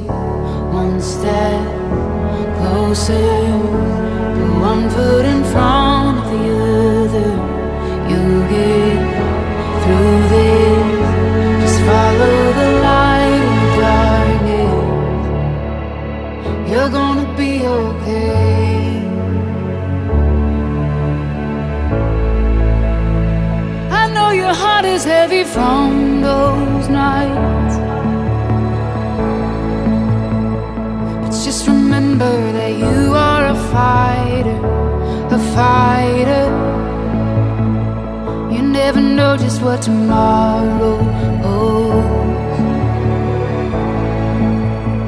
one step closer, put one foot in front of the other. You'll get through this. Just follow the light in the darkness. You're gonna be okay. I know your heart is heavy from those nights, but just remember that you are a fighter, a fighter. You never know just what tomorrow holds.